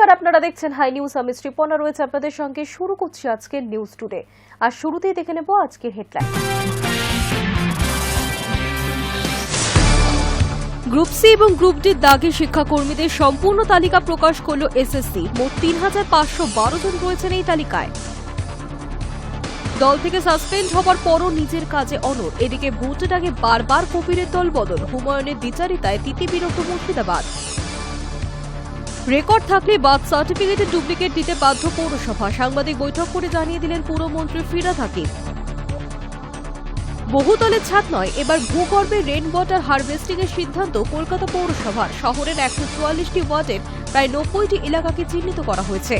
নমস্কার, আপনারা দেখছেন হাই নিউজ। আমি শ্রীপর্ণা রয়েছে আপনাদের সঙ্গে। শুরু করছি আজকের নিউজ টুডে। আর শুরুতেই দেখে নেব আজকের হেডলাইন। গ্রুপ সি এবং গ্রুপ ডি দাগি শিক্ষাকর্মীদের সম্পূর্ণ তালিকা প্রকাশ করল এসএসসি। মোট ৩,৫১২ জন রয়েছেন এই তালিকায়। দল থেকে সাসপেন্ড হবার পরও নিজের কাজে অনড়। এদিকে ভোটের আগে বারবার কবিরের দল বদল। হুমায়ুনের দ্বিচারিতায় তিতিবিরক্ত মুর্শিদাবাদ। রেকর্ড থাকলে বার্থ সার্টিফিকেটের ডুপ্লিকেট দিতে বাধ্য পৌরসভা। সাংবাদিক বৈঠক করে জানিয়ে দিলেন পুরমন্ত্রী ফিরহাদ হাকিম। বহুতলের ছাদ নয়, এবার ভূগর্ভে রেন ওয়াটার হারভেস্টিং এর সিদ্ধান্ত কলকাতা পৌরসভার। শহরের ১৪৪টি ওয়ার্ডের প্রায় ৯০টি এলাকাকে চিহ্নিত করা হয়েছে।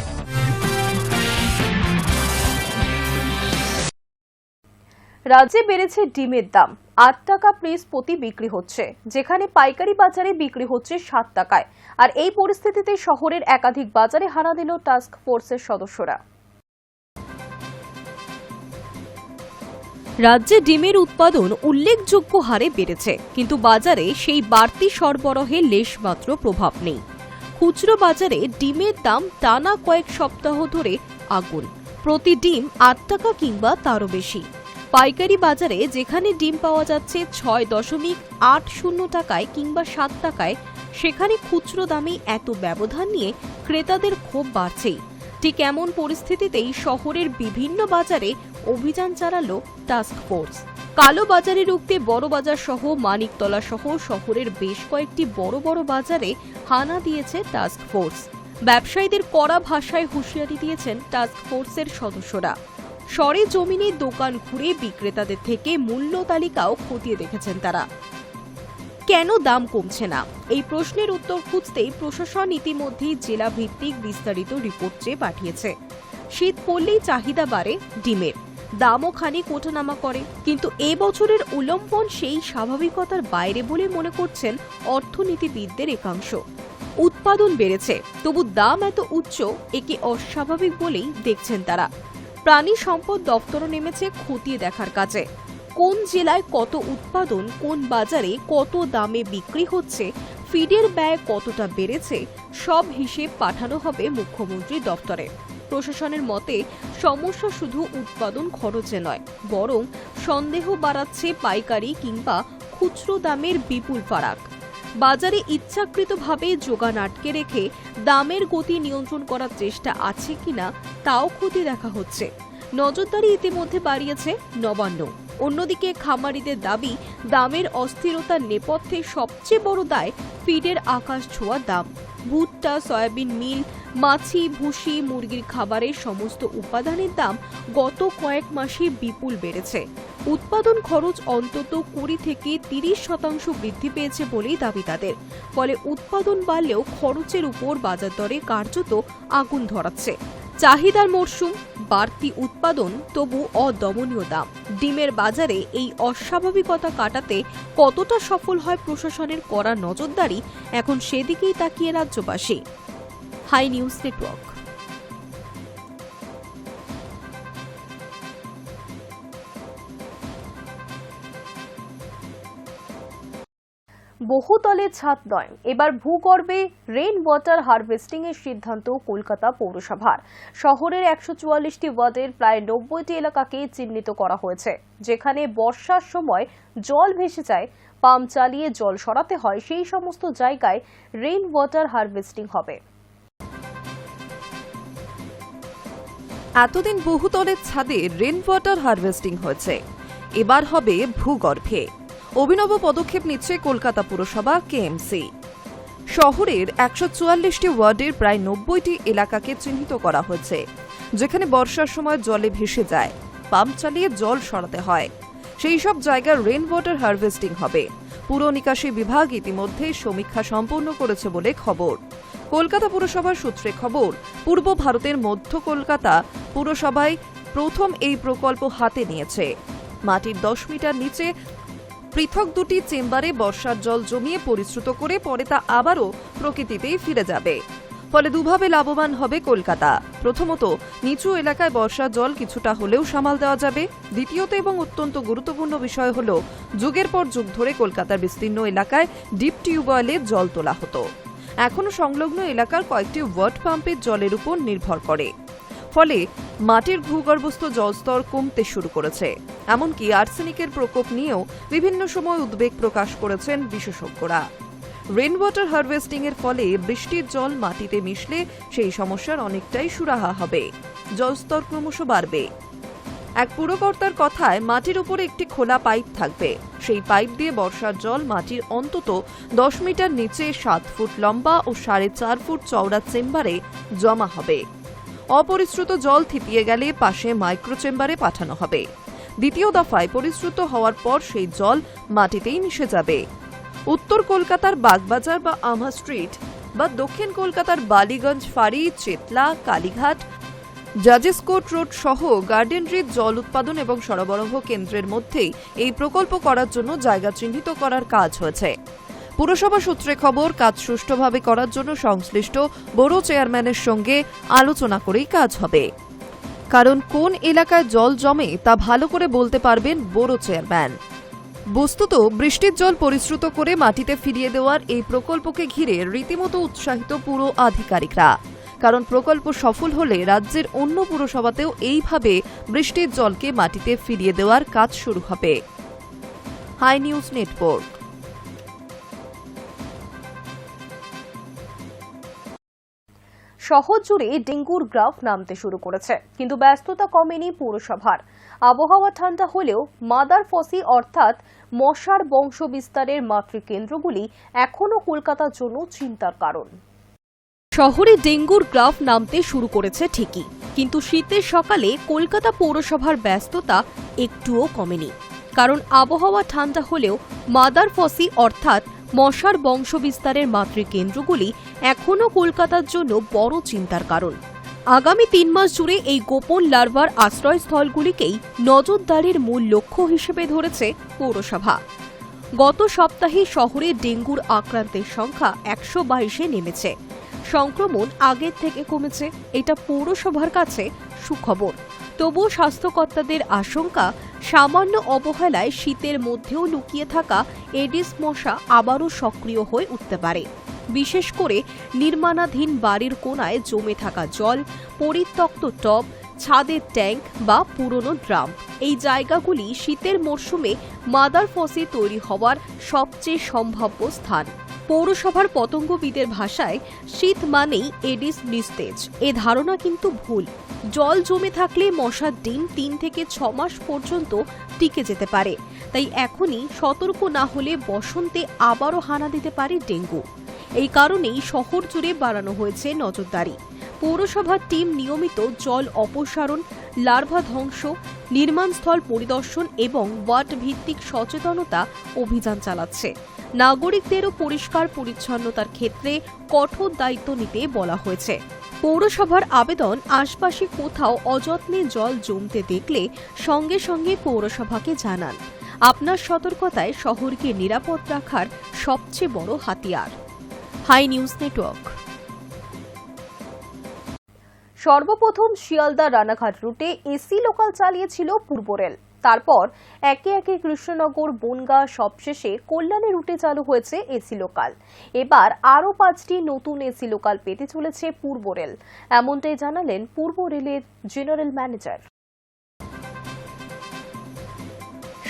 রাজ্যে বেড়েছে ডিমের দাম। ৮ টাকা পিস প্রতি বিক্রি হচ্ছে, যেখানে পাইকারি বাজারে বিক্রি হচ্ছে ৭ টাকায়। আর এই পরিস্থিতিতে শহরের একাধিক বাজারে হানা দিল টাস্ক ফোর্সের সদস্যরা। রাজ্যে ডিমের উৎপাদন উল্লেখযোগ্য হারে বেড়েছে, কিন্তু বাজারে সেই বাড়তি সরবরাহে লেশমাত্র প্রভাব নেই। খুচরো বাজারে ডিমের দাম টানা কয়েক সপ্তাহ ধরে আগুন। প্রতি ডিম ৮ টাকা কিংবা তারও বেশি। পাইকারি বাজারে যেখানে ডিম পাওয়া যাচ্ছে ৬.৮০ টাকায় কিংবা ৭ টাকায়, সেখানে খুচরো দামে এত ব্যবধান নিয়ে ক্রেতাদের ক্ষোভ বাড়ছেই। ঠিক এমন পরিস্থিতিতেই শহরের বিভিন্ন বাজারে অভিযান চালালো টাস্ক ফোর্স। কালো বাজারে রুখতে বড়বাজার সহ মানিকতলা সহ শহরের বেশ কয়েকটি বড় বড় বাজারে হানা দিয়েছে টাস্ক ফোর্স। ব্যবসায়ীদের কড়া ভাষায় হুঁশিয়ারি দিয়েছেন টাস্ক ফোর্সের সদস্যরা। সরেজমিনে দোকান ঘুরে বিক্রেতাদের থেকে মূল্য তালিকাও খতিয়ে দেখেছেন তারা। কেন দাম কমছে না, এই প্রশ্নের উত্তর খুঁজতেই প্রশাসন ইতিমধ্যেই জেলা ভিত্তিক বিস্তারিত রিপোর্ট চেয়ে পাঠিয়েছে। শীত পড়লেই চাহিদা বাড়ে ডিমের, দামও খানিক ওঠানামা করে। কিন্তু এবছরের উল্লম্বন সেই স্বাভাবিকতার বাইরে বলে মনে করছেন অর্থনীতিবিদদের একাংশ। উৎপাদন বেড়েছে, তবু দাম এত উচ্চ, একে অস্বাভাবিক বলেই দেখছেন তারা। প্রাণী সম্পদ দপ্তরও নেমেছে খতিয়ে দেখার কাজে। কোন জেলায় কত উৎপাদন, কোন বাজারে কত দামে বিক্রি হচ্ছে, ফিডের ব্যয় কতটা বেড়েছে, সব হিসেব পাঠানো হবে মুখ্যমন্ত্রী দপ্তরে। প্রশাসনের মতে সমস্যা শুধু উৎপাদন খরচে নয়, বরং সন্দেহ বাড়াচ্ছে পাইকারি কিংবা খুচরো দামের বিপুল ফারাক। বাজারে ইচ্ছাকৃতভাবে যোগান আটকে রেখে দামের গতি নিয়ন্ত্রণ করার চেষ্টা আছে কিনা তাও খতিয়ে দেখা হচ্ছে। নজরদারি ইতিমধ্যে বাড়িয়েছে নবান্ন। অন্যদিকে খামারিদের দাবি, দামের অস্থিরতার নেপথ্যে সবচেয়ে বড় দায় ফিডের আকাশ ছোঁয়া দাম। ভুট্টা, সয়াবিন মিল, মাছি, ভুসি, মুরগির খাবারের সমস্ত উপাদানের দাম গত কয়েক মাসে বিপুল বেড়েছে। উৎপাদন খরচ অন্তত ২০ থেকে ৩০% বৃদ্ধি পেয়েছে বলেই দাবি তাদের। ফলে উৎপাদন বাড়লেও খরচের উপর বাজার দরে কার্যত আগুন ধরাচ্ছে। চাহিদার মরশুম, বাড়তি উৎপাদন, তবু অদমনীয় দাম। ডিমের বাজারে এই অস্বাভাবিকতা কাটাতে কতটা সফল হয় প্রশাসনের কড়া নজরদারি, এখন সেদিকেই তাকিয়ে রাজ্যবাসী। High news Network. বহুতলের ছাদ নয়, এবার ভূগর্ভে রেন ওয়াটার হারভেস্টিং এর সিদ্ধান্ত কলকাতা পৌরসভার। শহরের ১৪৪টি ওয়ার্ডের প্রায় ৯০টি এলাকাকে চিহ্নিত করা হয়েছে, যেখানে বর্ষার সময় জল ভেসে যায়। পাম্প চালিয়ে জল সরাতে হয়, সেই সমস্ত জায়গায় রেন ওয়াটার হারভেস্টিং হবে। এতদিন বহুতলের ছাদে রেন ওয়াটার হারভেস্টিং হয়েছে, এবার হবে ভূগর্ভে। অভিনব পদক্ষেপ নিচ্ছে কলকাতা পুরসভা কেএমসি। শহরের ১৪৪টি ওয়ার্ডের প্রায় ৯০টি এলাকাকে চিহ্নিত করা হয়েছে, যেখানে বর্ষার সময় জলে ভেসে যায়। পাম্প চালিয়ে জল সরাতে হয়, সেই সব জায়গায় রেন ওয়াটার হারভেস্টিং হবে। পুর নিকাশি বিভাগ ইতিমধ্যে সমীক্ষা সম্পন্ন করেছে বলে খবর। কলকাতা পুরসভার সূত্রে খবর, পূর্ব ভারতের মধ্য কলকাতা পুরসভায় প্রথম এই প্রকল্প হাতে নিয়েছে। মাটির ১০ মিটার নিচে পৃথক দুটি চেম্বারে বর্ষার জল জমিয়ে পরিশ্রুত করে পরে তা আবারও প্রকৃতিতেই ফিরে যাবে। ফলে দুভাবে লাভবান হবে কলকাতা। প্রথমত, নিচু এলাকায় বর্ষার জল কিছুটা হলেও সামাল দেওয়া যাবে। দ্বিতীয়ত এবং অত্যন্ত গুরুত্বপূর্ণ বিষয় হল, যুগের পর যুগ ধরে কলকাতার বিস্তীর্ণ এলাকায় ডিপ টিউবওয়েলে জল তোলা হতো। এখনো সংলগ্ন এলাকার কয়েকটি ওয়াটার পাম্পের জলের উপর নির্ভর করে, ফলে মাটির ভূগর্ভস্থ জলস্তর কমতে শুরু করেছে। এমনকি আর্সেনিকের প্রকোপ নিয়েও বিভিন্ন সময় উদ্বেগ প্রকাশ করেছেন বিশেষজ্ঞরা। রেন ওয়াটার হারভেস্টিং এর ফলে বৃষ্টির জল মাটিতে মিশলে সেই সমস্যার অনেকটাই সুরাহা হবে, জলস্তর ক্রমশ বাড়বে। এক পুরকর্তার কথায়, মাটির উপরে একটি খোলা পাইপ থাকবে, সেই পাইপ দিয়ে বর্ষার জল মাটির অন্তত 10 মিটার নিচে 7 ফুট লম্বা ও 4.5 ফুট চওড়া চেম্বারে জমা হবে। অপরিশ্রুত জল থিতিয়ে গেলে পাশে মাইক্রো চেম্বারে পাঠানো হবে। দ্বিতীয় দফায় পরিশ্রুত হওয়ার পর সেই জল মাটিতেই মিশে যাবে। উত্তর কলকাতার বাগবাজার বা আমহা স্ট্রিট বা দক্ষিণ কলকাতার বালিগঞ্জ ফাঁড়ি, চেতলা, কালীঘাট, জাজেস কোর্ট রোড সহ গার্ডেন রিচ জল উৎপাদন এবং সরবরাহ কেন্দ্রের মধ্যেই এই প্রকল্প করার জন্য জায়গা চিহ্নিত করার কাজ হয়েছে। পুরসভা সূত্রে খবর, কাজ সুষ্ঠুভাবে করার জন্য সংশ্লিষ্ট বড় চেয়ারম্যানের সঙ্গে আলোচনা করেই কাজ হবে। কারণ কোন এলাকায় জল জমে তা ভালো করে বলতে পারবেন বড় চেয়ারম্যান। বস্তুত বৃষ্টির জল পরিশ্রুত করে মাটিতে ফিরিয়ে দেওয়ার এই প্রকল্পকে ঘিরে রীতিমতো উৎসাহিত পুর আধিকারিকরা। কারণ প্রকল্প সফল হলে রাজ্যের অন্য পুরসভাতেও এইভাবে বৃষ্টির জলকে মাটিতে ফিরিয়ে দেওয়ার কাজ শুরু হবে। Hi news network. শহর জুড়ে ডেঙ্গুর গ্রাফ নামতে শুরু করেছে, কিন্তু ব্যস্ততা কমেনি পৌরসভার। আবহাওয়া ঠান্ডা হলেও মাদার ফসি অর্থাৎ মশার বংশ বিস্তারের মাতৃকেন্দ্রগুলি এখনও কলকাতার জন্য চিন্তার কারণ। শহরে ডেঙ্গুর গ্রাফ নামতে শুরু করেছে ঠিকই, কিন্তু শীতের সকালে কলকাতা পৌরসভার ব্যস্ততা একটুও কমেনি। কারণ আবহাওয়া ঠান্ডা হলেও মাদার ফসি অর্থাৎ মশার বংশ বিস্তারের মাতৃকেন্দ্রগুলি এখনও কলকাতার জন্য বড় চিন্তার কারণ। আগামী 3 মাস জুড়ে এই গোপন লার্ভার আশ্রয়স্থলগুলিকেই নজরদারির মূল লক্ষ্য হিসেবে ধরেছে পৌরসভা। গত সপ্তাহে শহরে ডেঙ্গুর আক্রান্তের সংখ্যা 122-এ নেমেছে। সংক্রমণ আগের থেকে কমেছে, এটা পৌরসভার কাছে সুখবর। তবুও স্বাস্থ্যকর্তাদের আশঙ্কা, সামান্য অবহেলায় শীতের মধ্যেও লুকিয়ে থাকা এডিস মশা আবারও সক্রিয় হয়ে উঠতে পারে। বিশেষ করে নির্মাণাধীন বাড়ির কোণায় জমে থাকা জল, পরিত্যক্ত টব, ছাদের ট্যাঙ্ক বা পুরনো ড্রাম, এই জায়গাগুলি শীতের মরশুমে মাদার ফসি তৈরি হওয়ার সবচেয়ে সম্ভাব্য স্থান। পৌরসভার পতঙ্গবিদের ভাষায় শীত মানেই এডিস নিস্তেজ, এ ধারণা কিন্তু ভুল। জল জমে থাকলে মশার ডিম 3 থেকে 6 মাস পর্যন্ত টিকে যেতে পারে। তাই এখনই সতর্ক না হলে বসন্তে আবারও হানা দিতে পারে ডেঙ্গু। এই কারণেই শহর জুড়ে বাড়ানো হয়েছে নজরদারি। পৌরসভার টিম নিয়মিত জল অপসারণ, লার্ভা ধ্বংস, নির্মাণস্থল পরিদর্শন এবং ওয়ার্ড ভিত্তিক সচেতনতা অভিযান চালাচ্ছে। নাগরিকদেরও পরিষ্কার পরিচ্ছন্নতার ক্ষেত্রে কঠোর দায়িত্ব নিতে বলা হয়েছে। পৌরসভার আবেদন, আশপাশে কোথাও অযত্নে জল জমতে দেখলে সঙ্গে সঙ্গে পৌরসভাকে জানান। আপনার সতর্কতায় শহরকে নিরাপদ রাখার সবচেয়ে বড় হাতিয়ার। Hi news network. সর্বপ্রথম শিয়ালদা রানাঘাট রুটে এসি লোকাল চালিয়েছিল পূর্ব রেল। তারপর একে একে কৃষ্ণনগর, বনগাঁ, সবশেষে কল্যাণী রুটে চালু হয়েছে এসি লোকাল। এবার আরও 5টি নতুন এসি লোকাল পেতে চলেছে পূর্ব রেল, এমনটাই জানালেন পূর্ব রেলের জেনারেল ম্যানেজার।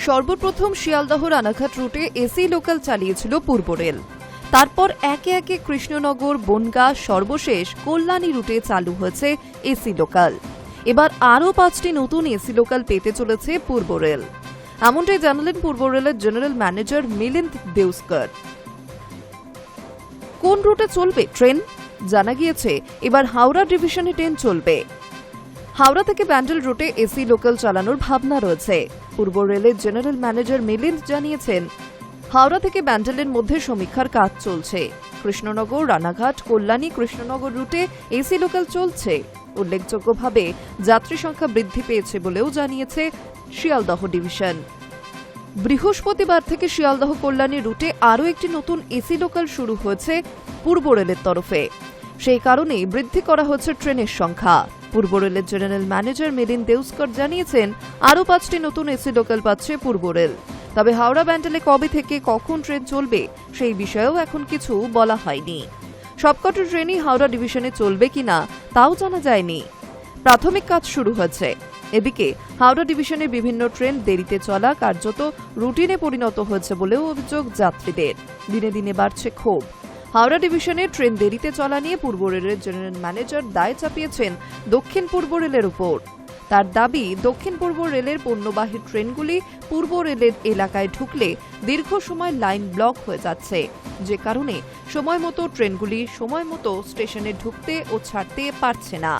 সর্বপ্রথম শিয়ালদহ রানাঘাট রুটে এসি লোকাল চালিয়েছিল পূর্ব রেল। তারপর একে একে কৃষ্ণনগর, বনগাঁ, সর্বশেষ কল্যাণী রুটে চালু হয়েছে এসি লোকাল। এবার আরও 5টি নতুন এসি লোকাল পেতে চলেছে পূর্ব রেল, এমনটাই জানালেন পূর্ব রেলের জেনারেল ম্যানেজার মিলিন্দ দেউস্কর। কোন রুটে চলবে ট্রেন? জানা গিয়েছে এবার হাওড়া ডিভিশনে ট্রেন চলবে। হাওড়া থেকে ব্যান্ডেল রুটে এসি লোকাল চালানোর ভাবনা রয়েছে। পূর্ব রেলের জেনারেল ম্যানেজার মিলিন্দ জানিয়েছেন, হাওড়া থেকে ব্যান্ডেলের মধ্যে সমীক্ষার কাজ চলছে। কৃষ্ণনগর, রানাঘাট, কল্যাণী, কৃষ্ণনগর রুটে এসি লোকাল চলছে। উল্লেখযোগ্যভাবে যাত্রী সংখ্যা বৃদ্ধি পেয়েছে বলেও জানিয়েছে শিয়ালদহ ডিভিশন। বৃহস্পতিবার থেকে শিয়ালদহ কল্যাণী রুটে আরও একটি নতুন এসি লোকাল শুরু হয়েছে পূর্ব রেলের তরফে। সেই কারণেই বৃদ্ধি করা হচ্ছে ট্রেনের সংখ্যা। পূর্ব রেলের জেনারেল ম্যানেজার মিলিন্দ দেউস্কর জানিয়েছেন, আরও 5টি নতুন এসি লোকাল পাচ্ছে পূর্ব রেল। তবে হাওড়া ব্যান্ডেলে কবে থেকে কখন ট্রেন চলবে সেই বিষয়েও এখন কিছু বলা হয়নি। সবকটি ট্রেনই হাওড়া ডিভিশনে চলবে কিনা তাও জানা যায়নি। প্রাথমিক কাজ শুরু হয়েছে। এদিকে হাওড়া ডিভিশনের বিভিন্ন ট্রেন দেরিতে চলা কার্যত রুটিনে পরিণত হয়েছে বলেও অভিযোগ যাত্রীদের। দিনে দিনে বাড়ছে ক্ষোভ। হাওড়া ডিভিশনে ট্রেন দেরিতে চলা নিয়ে পূর্ব রেলের জেনারেল ম্যানেজার দায় চাপিয়েছেন দক্ষিণ পূর্ব রেলের উপর। তার দাবি, দক্ষিণ পূর্ব রেলের পণ্যবাহী ট্রেনগুলি পূর্ব রেলের এলাকায় ঢুকলে দীর্ঘ সময় লাইন ব্লক হয়ে যাচ্ছে, যে কারণে সময় মতো ট্রেনগুলি সময় মতো স্টেশনে ঢুকতে ও ছাড়তে পারছে না।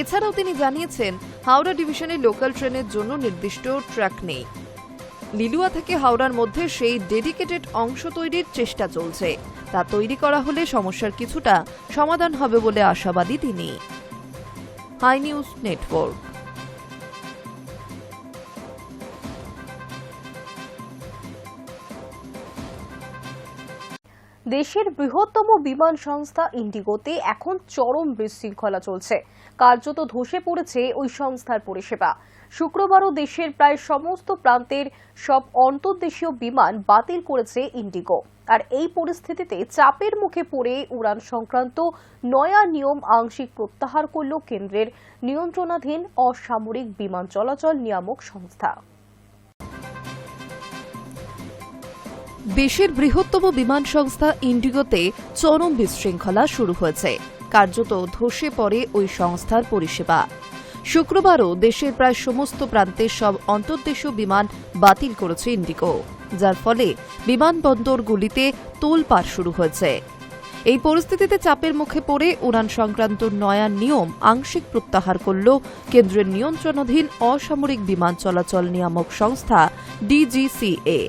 এছাড়াও তিনি জানিয়েছেন, হাওড়া ডিভিশনে লোকাল ট্রেনের জন্য নির্দিষ্ট ট্র্যাক নেই। লিলুয়া থেকে হাওড়ার মধ্যে সেই ডেডিকেটেড অংশ তৈরির চেষ্টা চলছে। তা তৈরি করা হলে সমস্যার কিছুটা সমাধান হবে বলে আশাবাদী তিনি। Hi news network. দেশের বৃহত্তম বিমান সংস্থা ইন্ডিগোতে এখন চরম বিশৃঙ্খলা চলছে। কার্যত ধসে পড়েছে ওই সংস্থার পরিষেবা। শুক্রবারও দেশের প্রায় সমস্ত প্রান্তের সব অন্তর্দেশীয় বিমান বাতিল করেছে ইন্ডিগো। আর এই পরিস্থিতিতে চাপের মুখে পড়ে উড়ান সংক্রান্ত নয়া নিয়ম আংশিক প্রত্যাহার করল কেন্দ্রের নিয়ন্ত্রণাধীন অসামরিক বিমান চলাচল নিয়ামক সংস্থা। দেশের বৃহত্তম বিমান সংস্থা ইন্ডিগোতে চরম বিশৃঙ্খলা শুরু হয়েছে। কার্যত ধসে পড়ে ওই সংস্থার পরিষেবা। শুক্রবারও দেশের প্রায় সমস্ত প্রান্তের সব অন্তর্দেশীয় বিমান বাতিল করেছে ইন্ডিগো, যার ফলে বিমানবন্দরগুলিতে তোলপাড় শুরু হয়েছে। এই পরিস্থিতিতে চাপের মুখে পড়ে উড়ান সংক্রান্ত নয়া নিয়ম আংশিক প্রত্যাহার করল কেন্দ্রের নিয়ন্ত্রণাধীন অসামরিক বিমান চলাচল নিয়ামক সংস্থা ডিজিসিএ।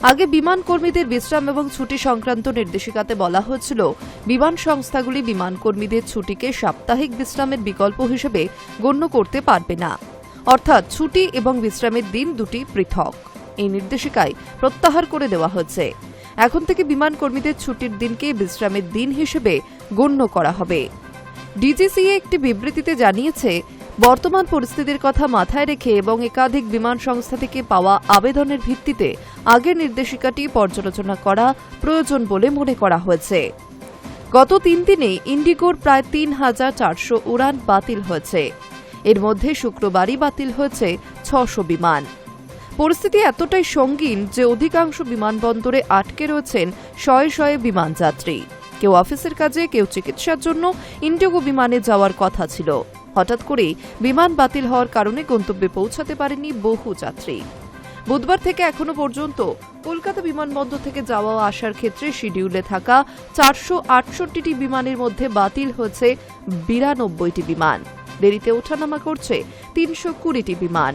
আগে বিমান কর্মীদের বিশ্রাম এবং ছুটি সংক্রান্ত নির্দেশিকাতে বলা হয়েছিল, বিমান সংস্থাগুলি বিমান কর্মীদের ছুটিকে সাপ্তাহিক বিশ্রামের বিকল্প হিসেবে গণ্য করতে পারবে না, অর্থাৎ ছুটি এবং বিশ্রামের দিন দুটি পৃথক। এই নির্দেশিকায় প্রত্যাহার করে দেওয়া হয়েছে। এখন থেকে বিমান কর্মীদের ছুটির দিনকে বিশ্রামের দিন হিসেবে গণ্য করা হবে। ডিজিসিএ একটি বিবৃতিতে জানিয়েছে, বর্তমান পরিস্থিতির কথা মাথায় রেখে এবং একাধিক বিমান সংস্থা থেকে পাওয়া আবেদনের ভিত্তিতে আগের নির্দেশিকাটি পর্যালোচনা করা প্রয়োজন বলে মনে করা হয়েছে। গত 3 দিনে ইন্ডিগোর প্রায় 3,400 উড়ান বাতিল হয়েছে। এর মধ্যে শুক্রবারই বাতিল হয়েছে 600 বিমান। পরিস্থিতি এতটাই সঙ্গীন যে অধিকাংশ বিমানবন্দরে আটকে রয়েছেন শয়ে শয়ে বিমান যাত্রী। কেউ অফিসের কাজে, কেউ চিকিৎসার জন্য ইন্ডিগো বিমানে যাওয়ার কথা ছিল। হঠাৎ করেই বিমান বাতিল হওয়ার কারণে গন্তব্যে পৌঁছাতে পারেনি বহু যাত্রী। বুধবার থেকে এখনো পর্যন্ত কলকাতা বিমানবন্দর থেকে যাওয়া আসার ক্ষেত্রে শিডিউলে থাকা 468টি বিমানের মধ্যে বাতিল হয়েছে 92টি বিমান। দেরিতে ওঠানামা করছে 320টি বিমান।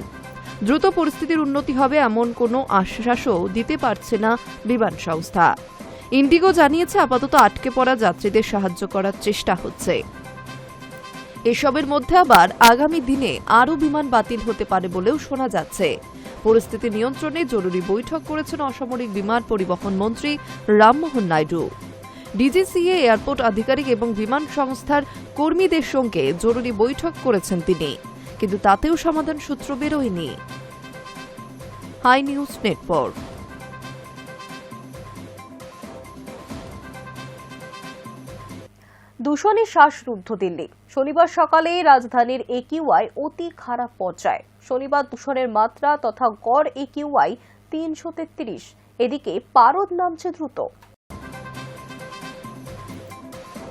দ্রুত পরিস্থিতির উন্নতি হবে এমন কোনো আশ্বাসও দিতে পারছে না বিমান সংস্থা। ইন্ডিগো জানিয়েছে, আপাতত আটকে পড়া যাত্রীদের সাহায্য করার চেষ্টা হচ্ছে। এসবের মধ্যে আবার আগামী দিনে আরও বিমান বাতিল হতে পারে বলেও শোনা যাচ্ছে। পরিস্থিতি নিয়ন্ত্রণে জরুরি বৈঠক করেছেন অসামরিক বিমান পরিবহন মন্ত্রী রামমোহন নাইডু। ডিজিসিএ এয়ারপোর্ট আধিকারিক এবং বিমান সংস্থার কর্মীদের সঙ্গে জরুরি বৈঠক করেছেন তিনি, কিন্তু তাতেও সমাধান সূত্র বেরোয়নি। High news Network. দূষণে শ্বাসরুদ্ধ দিল্লি। শনিবার সকালে রাজধানীর একিউআই অতি খারাপ পর্যায়ে। শনিবার দূষণের মাত্রা তথা গড় একিউআই 333। এদিকে পারদ নামছে দ্রুত।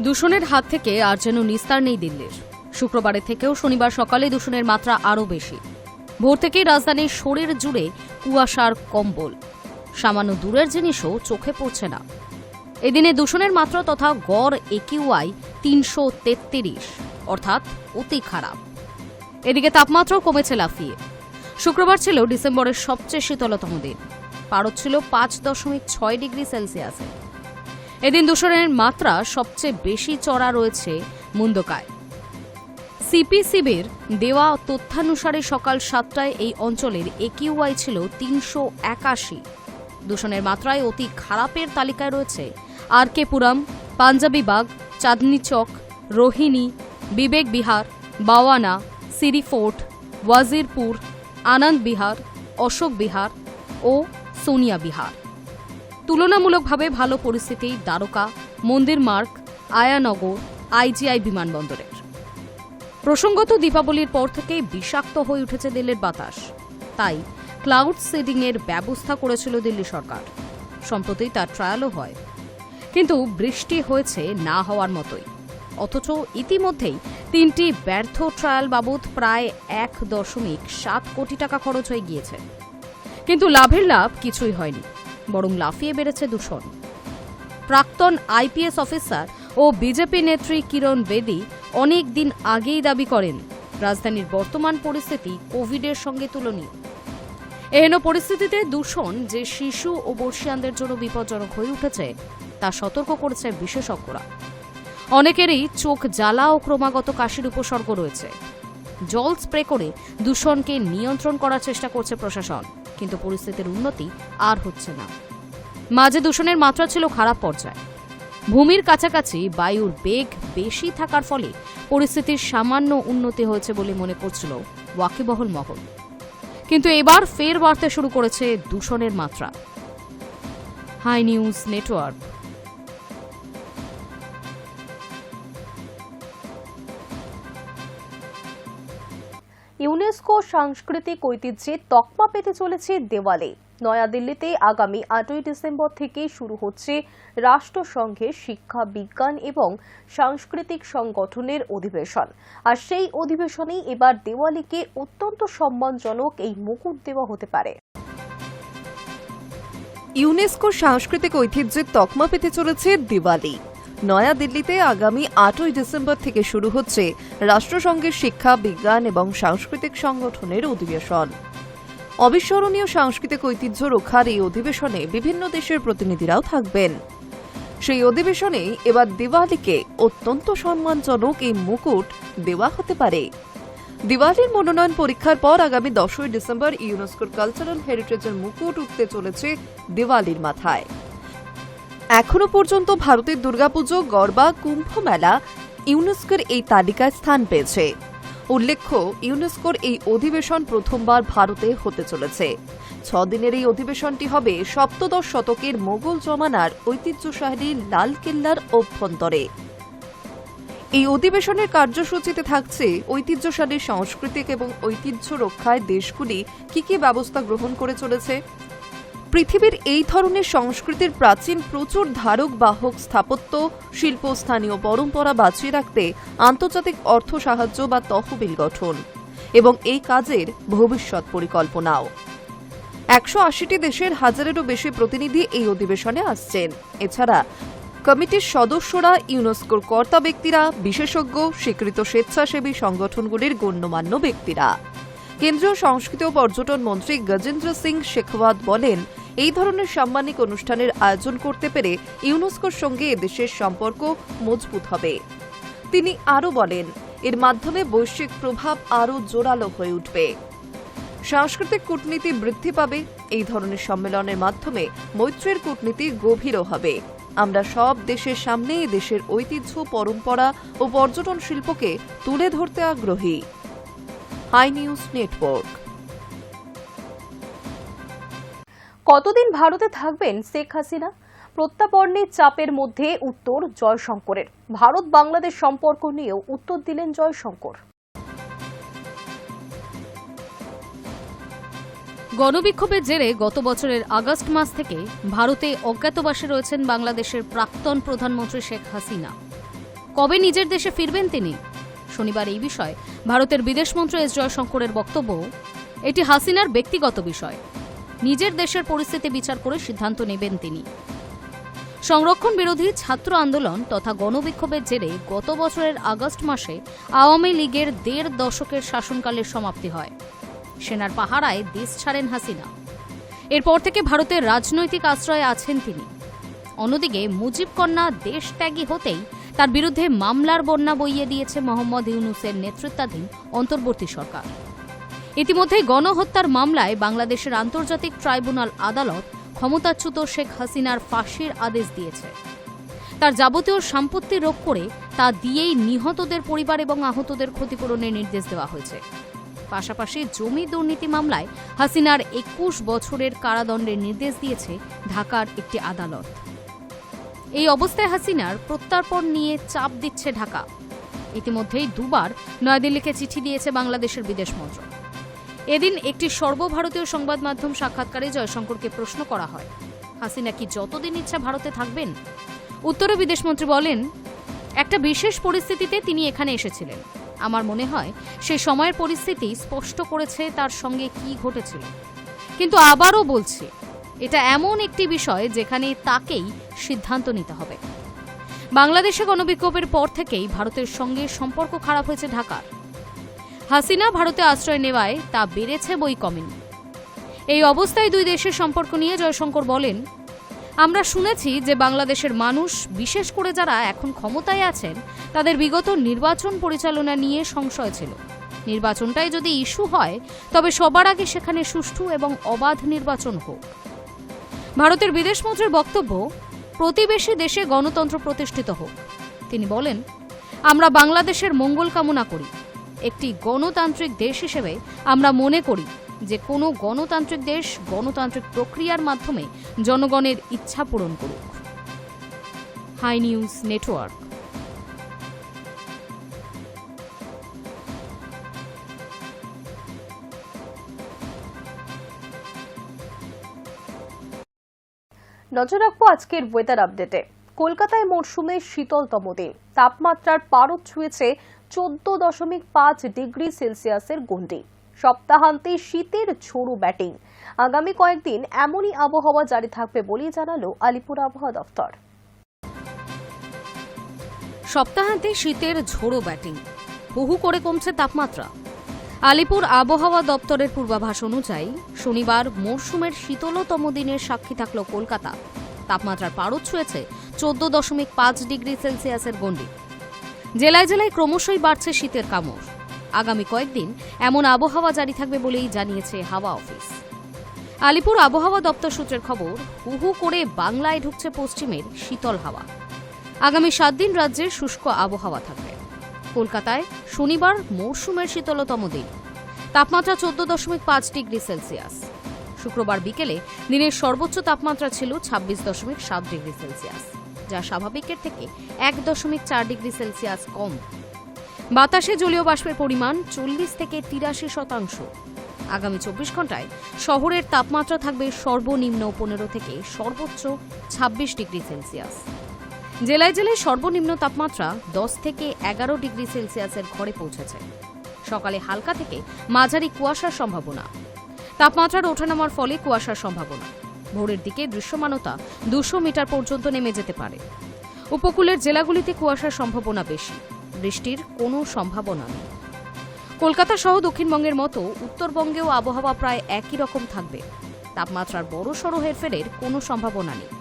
দূষণের হাত থেকে আর যেন নিস্তার নেই দিল্লির। শুক্রবারের থেকেও শনিবার সকালে দূষণের মাত্রা আরও বেশি। ভোর থেকেই রাজধানীর শরীর জুড়ে কুয়াশার কম্বল। সামান্য দূরের জিনিসও চোখে পড়ছে না। এদিনে দূষণের মাত্রা তথা গড় একিউআই 333, অর্থাৎ অতি খারাপ। এদিকে তাপমাত্রাও কমেছে লাফিয়ে। শুক্রবার ছিল ডিসেম্বরের সবচেয়ে শীতলতম দিন। পারদ ছিল 5.6 ডিগ্রি সেলসিয়াসে। এদিন দূষণের মাত্রা সবচেয়ে বেশি চড়া রয়েছে মুন্দকায়। সিপিসিবির দেওয়া তথ্যানুসারে সকাল 7টায় এই অঞ্চলের একিউআই ছিল 381। দূষণের মাত্রায় অতি খারাপের তালিকায় রয়েছে আরকেপুরম, পাঞ্জাবিবাগ, চাঁদনি চক, রোহিণী, বিবেক বিহার, বাওয়ানা, সিরি ফোর্ট, ওয়াজিরপুর, আনন্দ বিহার, অশোক বিহার ও সোনিয়া বিহার। তুলনামূলকভাবে ভালো পরিস্থিতি দ্বারকা, মন্দির মার্গ, আয়ানগর, আইজিআই বিমানবন্দরের। প্রসঙ্গত, দীপাবলির পর থেকেই বিষাক্ত হয়ে উঠেছে দিল্লির বাতাস। তাই ক্লাউড সিডিং এর ব্যবস্থা করেছিল দিল্লি সরকার। সম্প্রতি তার ট্রায়ালও হয়, কিন্তু বৃষ্টি হয়েছে না হওয়ার মতোই। অথচ ইতিমধ্যেই 3টি ব্যর্থ ট্রায়াল বাবদ প্রায় 1.7 কোটি টাকা খরচ হয়ে গিয়েছে। কিন্তু লাভের লাভ কিছুই হয়নি, বরং লাফিয়ে বেড়েছে দূষণ। প্রাক্তন আইপিএস অফিসার ও বিজেপি নেত্রী কিরণ বেদি অনেক দিন আগেই দাবি করেন রাজধানীর বর্তমান পরিস্থিতি কোভিডের সঙ্গে তুলনীয়। এহেন পরিস্থিতিতে দূষণ যে শিশু ও বর্ষিয়ানদের জন্য বিপজ্জনক হয়ে উঠেছে তা সতর্ক করেছে বিশেষজ্ঞরা। অনেকেরই চোখ জ্বালা ও ক্রমাগত কাশির উপসর্গ রয়েছে। জল স্প্রে করে দূষণকে নিয়ন্ত্রণ করার চেষ্টা করছে প্রশাসন, কিন্তু পরিস্থিতির উন্নতি আর হচ্ছে না। মাঝে দূষণের মাত্রা ছিল খারাপ পর্যায়ে। ভূমির কাছাকাছি বায়ুর বেগ বেশি থাকার ফলে পরিস্থিতির সামান্য উন্নতি হয়েছে বলে মনে করছিল ওয়াকিবহল মহল। কিন্তু এবার ফের বাড়তে শুরু করেছে দূষণের মাত্রা। High news network. ইউনেস্কো সাংস্কৃতিক ঐতিহ্যে তকমা পেতে চলেছে দেওয়ালি। নয়াদিল্লিতে আগামী 8ই ডিসেম্বর থেকে শুরু হচ্ছে রাষ্ট্রসংঘের শিক্ষা, বিজ্ঞান এবং সাংস্কৃতিক সংগঠনের অধিবেশন। আর সেই অধিবেশনেই এবার দেওয়ালিকে অত্যন্ত সম্মানজনক এই মুকুট দেওয়া হতে পারে। ইউনেস্কো সাংস্কৃতিক ঐতিহ্যের তকমা পেতে চলেছে দিওয়ালি। নয়াদিল্লিতে আগামী 8ই ডিসেম্বর থেকে শুরু হচ্ছে রাষ্ট্রসংঘের শিক্ষা, বিজ্ঞান এবং সাংস্কৃতিক সংগঠনের অধিবেশন। অবিস্মরণীয় সাংস্কৃতিক ঐতিহ্য রক্ষার এই অধিবেশনে বিভিন্ন দেশের প্রতিনিধিরাও থাকবেন। সেই অধিবেশনে এবার দিওয়ালিকে অত্যন্ত সম্মানজনক এই মুকুট দেওয়া হতে পারে। দিওয়ালির মনোনয়ন পরীক্ষার পর আগামী 10ই ডিসেম্বর ইউনেস্কোর কালচারাল হেরিটেজের মুকুট উঠতে চলেছে দিওয়ালির মাথায়। এখনো পর্যন্ত ভারতের দুর্গাপুজো, গরবা, কুম্ভ মেলা ইউনেস্কোর এই তালিকায় স্থান পেয়েছে। উল্লেখ্য, ইউনেস্কোর এই অধিবেশন প্রথমবার ভারতে হতে চলেছে। 6 দিনের এই অধিবেশনটি হবে সপ্তদশ শতকের মোগল জমানার ঐতিহ্যশালী লালকেল্লার অভ্যন্তরে। এই অধিবেশনের কার্যসূচিতে থাকছে ঐতিহ্যশালী সাংস্কৃতিক এবং ঐতিহ্য রক্ষায় দেশগুলি কি কি ব্যবস্থা গ্রহণ করে চলেছে, পৃথিবীর এই ধরনের সংস্কৃতির প্রাচীন প্রচুর ধারক বাহক স্থাপত্য, শিল্প, স্থানীয় পরম্পরা বাঁচিয়ে রাখতে আন্তর্জাতিক অর্থ সাহায্য বা তহবিল গঠন এবং এই কাজের ভবিষ্যৎ পরিকল্পনাও। 180টি দেশের 1000-এরও বেশি প্রতিনিধি এই অধিবেশনে আসছেন। এছাড়া কমিটির সদস্যরা, ইউনেস্কোর কর্তা ব্যক্তিরা, বিশেষজ্ঞ, স্বীকৃত স্বেচ্ছাসেবী সংগঠনগুলির গণ্যমান্য ব্যক্তিরা। কেন্দ্রীয় সংস্কৃতি ও পর্যটন মন্ত্রী গজেন্দ্র সিং শেখাওয়াত বলেন, এই ধরনের সাম্মানিক অনুষ্ঠানের আয়োজন করতে পেরে ইউনেস্কোর সঙ্গে এদেশের সম্পর্ক মজবুত হবে। তিনি আরও বলেন, এর মাধ্যমে বৈশ্বিক প্রভাব আরও জোরালো হয়ে উঠবে। সাংস্কৃতিক কূটনীতি বৃদ্ধি পাবে। এই ধরনের সম্মেলনের মাধ্যমে মৈত্রীর কূটনীতি গভীরও হবে। আমরা সব দেশের সামনে দেশের ঐতিহ্য, পরম্পরা ও পর্যটন শিল্পকে তুলে ধরতে আগ্রহী। Hi news network. কতদিন ভারতে থাকবেন শেখ হাসিনা? প্রত্যাবর্ণের চাপের মধ্যে উত্তর জয়শঙ্করের। ভারত বাংলাদেশ সম্পর্ক নিয়েও উত্তর দিলেন জয়শঙ্কর। গণবিক্ষোভের জেরে গত বছরের আগস্ট মাস থেকে ভারতে অজ্ঞাতবাসে রয়েছেন বাংলাদেশের প্রাক্তন প্রধানমন্ত্রী শেখ হাসিনা। কবে নিজের দেশে ফিরবেন তিনি? শনিবার এই বিষয়ে ভারতের বিদেশমন্ত্রী এস জয়শঙ্করের বক্তব্য, এটি হাসিনার ব্যক্তিগত বিষয়। নিজের দেশের পরিস্থিতি বিচার করে সিদ্ধান্ত নেবেন তিনি। সংরক্ষণ বিরোধী ছাত্র আন্দোলন তথা গণবিক্ষোভের জেরে গত বছরের আগস্ট মাসে আওয়ামী লীগের 1.5 দশকের শাসনকালের সমাপ্তি হয়। সেনার পাহারায় দেশ ছাড়েন হাসিনা। এরপর থেকে ভারতের রাজনৈতিক আশ্রয়ে আছেন তিনি। অন্যদিকে মুজিব কন্যা দেশ ত্যাগী হতেই তার বিরুদ্ধে মামলার বন্যা বইয়ে দিয়েছে মোহাম্মদ ইউনূসের নেতৃত্বাধীন অন্তর্বর্তী সরকার। ইতিমধ্যে গণহত্যার মামলায় বাংলাদেশের আন্তর্জাতিক ট্রাইব্যুনাল আদালত ক্ষমতাচ্যুত শেখ হাসিনার ফাঁসির আদেশ দিয়েছে। তার যাবতীয় সম্পত্তি রোগ করে তা দিয়েই নিহতদের পরিবার এবং আহতদের ক্ষতিপূরণের নির্দেশ দেওয়া হয়েছে। পাশাপাশি জমি দুর্নীতি মামলায় হাসিনার 21 বছরের কারাদণ্ডের নির্দেশ দিয়েছে ঢাকার একটি আদালত। এই অবস্থায় হাসিনার প্রত্যর্পণ নিয়ে চাপ দিচ্ছে ঢাকা। ইতিমধ্যেই দুবার নয়াদিল্লিকে চিঠি দিয়েছে বাংলাদেশের বিদেশ মন্ত্রক। এদিন একটি সর্বভারতীয় সংবাদ মাধ্যম সাক্ষাৎকারে জয়শঙ্করকে প্রশ্ন করা হয়, হাসিনা কি যতদিন ইচ্ছা ভারতে থাকবেন? উত্তরে বিদেশমন্ত্রী বলেন, একটা বিশেষ পরিস্থিতিতে তিনি এখানে এসেছিলেন। আমার মনে হয় সেই সময়ের পরিস্থিতি স্পষ্ট করেছে তার সঙ্গে কি ঘটেছিল। কিন্তু আবারও বলছি, এটা এমন একটি বিষয় যেখানে তাকেই সিদ্ধান্ত নিতে হবে। বাংলাদেশে গণবিক্ষোভের পর থেকেই ভারতের সঙ্গে সম্পর্ক খারাপ হয়েছে ঢাকার। হাসিনা ভারতে আশ্রয় নেওয়ায় তা বেড়েছে, বই কমেনি। এই অবস্থায় দুই দেশের সম্পর্ক নিয়ে জয়শঙ্কর বলেন, আমরা শুনেছি যে বাংলাদেশের মানুষ, বিশেষ করে যারা এখন ক্ষমতায় আছেন, তাদের বিগত নির্বাচন পরিচালনা নিয়ে সংশয় ছিল। নির্বাচনটাই যদি ইস্যু হয় তবে সবার আগে সেখানে সুষ্ঠু এবং অবাধ নির্বাচন হোক। ভারতের বিদেশমন্ত্রীর বক্তব্য, প্রতিবেশী দেশে গণতন্ত্র প্রতিষ্ঠিত হোক। তিনি বলেন, আমরা বাংলাদেশের মঙ্গল কামনা করি। একটি গণতান্ত্রিক দেশ হিসেবে আমরা মনে করি যে কোনো গণতান্ত্রিক দেশ গণতান্ত্রিক প্রক্রিয়ার মাধ্যমে জনগণের ইচ্ছা পূরণ করুক। Hi news network. নজর রাখবো আজকের ওয়েদার আপডেটে। কলকাতায় মরশুমের শীতলতম দিন, তাপমাত্রার পারদ ছুঁয়েছে 14.5 ডিগ্রি সেলসিয়াসের গণ্ডি। সপ্তাহান্তে শীতের ঝোড়ো ব্যাটিং। আগামী কয়েকদিন এমনই আবহাওয়া জারি থাকবে বলেই জানালো আলিপুর আবহাওয়া দফতর। সপ্তাহান্তে শীতের ঝোড়ো ব্যাটিং, হুহু করে কমছে তাপমাত্রা। আলিপুর আবহাওয়া দপ্তরের পূর্বাভাস অনুযায়ী শনিবার মরশুমের শীতলতম দিনের সাক্ষী থাকল কলকাতা। তাপমাত্রার পারদ ছুঁয়েছে 14.5 ডিগ্রি সেলসিয়াসের গণ্ডি। জেলায় জেলায় ক্রমশই বাড়ছে শীতের কামড়। আগামী কয়েকদিন এমন আবহাওয়া জারি থাকবে বলেই জানিয়েছে হাওয়া অফিস। আলিপুর আবহাওয়া দপ্তর সূত্রের খবর, হুহু করে বাংলায় ঢুকছে পশ্চিমের শীতল হাওয়া। আগামী 7 দিন রাজ্যের শুষ্ক আবহাওয়া থাকবে। কলকাতায় শনিবার মরশুমের শীতলতম দিন, তাপমাত্রা 14.5 ডিগ্রি সেলসিয়াস। শুক্রবার বিকেলে দিনের সর্বোচ্চ তাপমাত্রা ছিল 26.7 ডিগ্রি সেলসিয়াস, যা স্বাভাবিকের থেকে 1.4 ডিগ্রি সেলসিয়াস কম। বাতাসে জলীয় বাষ্পের পরিমাণ 40 থেকে 83%। আগামী 24 ঘন্টায় শহরের তাপমাত্রা থাকবে সর্বনিম্ন 15 থেকে সর্বোচ্চ 26 ডিগ্রি সেলসিয়াস। জেলায় জেলায় সর্বনিম্ন তাপমাত্রা 10 থেকে 11 ডিগ্রি সেলসিয়াসের ঘরে পৌঁছেছে। সকালে হালকা থেকে মাঝারি কুয়াশার সম্ভাবনা। তাপমাত্রার ওঠানামার ফলে কুয়াশার সম্ভাবনা। ভোরের দিকে দৃশ্যমানতা 200 মিটার পর্যন্ত নেমে যেতে পারে। উপকূলের জেলাগুলিতে কুয়াশার সম্ভাবনা বেশি। বৃষ্টির কোনো সম্ভাবনা নেই। কলকাতা সহ দক্ষিণবঙ্গের মতো উত্তরবঙ্গেও আবহাওয়া প্রায় একই রকম থাকবে। তাপমাত্রার বড়সড় হেরফেরের কোনো সম্ভাবনা নেই।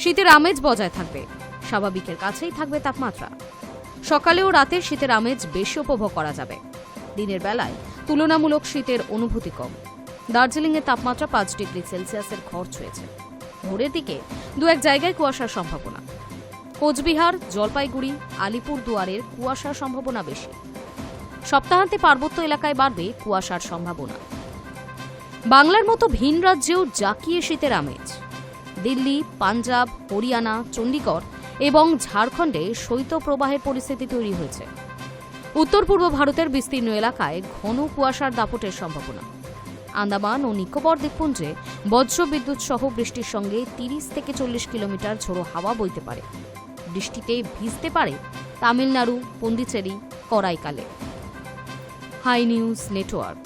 শীতের আমেজ বজায় থাকবে। স্বাভাবিকের কাছেই থাকবে তাপমাত্রা। সকালে ও রাতে শীতের আমেজ বেশি উপভোগ করা যাবে। দিনের বেলায় তুলনামূলক শীতের অনুভূতি কম। দার্জিলিংয়ের তাপমাত্রা 5 ডিগ্রি সেলসিয়াসের ঘর ছুঁয়েছে। ভোরের দিকে 2-1 জায়গায় কুয়াশার সম্ভাবনা। কোচবিহার, জলপাইগুড়ি, আলিপুর দুয়ারের কুয়াশার সম্ভাবনা বেশি। সপ্তাহান্তে পার্বত্য এলাকায় বাড়বে কুয়াশার সম্ভাবনা। বাংলার মতো ভিন রাজ্যেও জাঁকিয়ে শীতের আমেজ। দিল্লি, পাঞ্জাব, হরিয়ানা, চণ্ডীগড় এবং ঝাড়খণ্ডে শৈত্যপ্রবাহের পরিস্থিতি তৈরি হয়েছে। উত্তর পূর্ব ভারতের বিস্তীর্ণ এলাকায় ঘন কুয়াশার দাপটের সম্ভাবনা। আন্দামান ও নিকোবর দ্বীপপুঞ্জে বজ্রবিদ্যুৎ সহ বৃষ্টির সঙ্গে 30 থেকে 40 কিলোমিটার ঝোড়ো হাওয়া বইতে পারে। বৃষ্টিতে ভিজতে পারে তামিলনাড়ু, পন্ডিচেরি, করাইকালে। High news Network.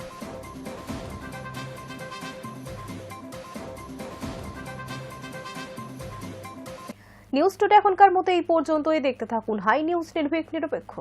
News today এখনকার মতো এই পর্যন্তই। দেখতে থাকুন হাই নিউজ নির্ভীক নিরপেক্ষ।